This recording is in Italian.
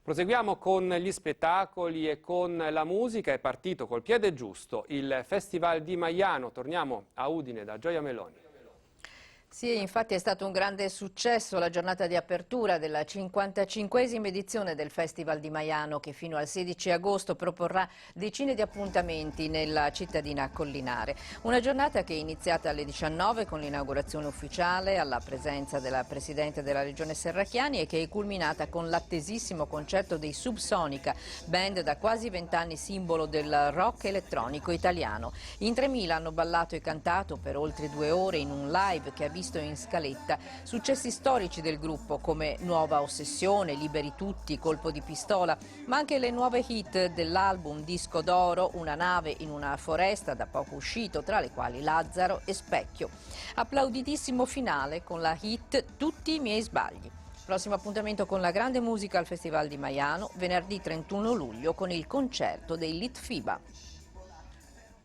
Proseguiamo con gli spettacoli e con la musica. È partito col piede giusto il Festival di Maiano. Torniamo a Udine da Gioia Meloni. Sì, infatti è stato un grande successo la giornata di apertura della 55esima edizione del Festival di Maiano, che fino al 16 agosto proporrà decine di appuntamenti nella cittadina collinare. Una giornata che è iniziata alle 19 con l'inaugurazione ufficiale alla presenza della Presidente della Regione Serracchiani e che è culminata con l'attesissimo concerto dei Subsonica, band da quasi 20 anni simbolo del rock elettronico italiano. In 3.000 hanno ballato e cantato per oltre 2 ore in un live che ha visto in scaletta successi storici del gruppo come Nuova Ossessione, Liberi Tutti, Colpo di Pistola, ma anche le nuove hit dell'album Disco d'Oro, Una nave in una foresta da poco uscito, tra le quali Lazzaro e Specchio. Applauditissimo finale con la hit Tutti i miei sbagli. Prossimo appuntamento con la grande musica al Festival di Maiano, venerdì 31 luglio con il concerto dei Litfiba.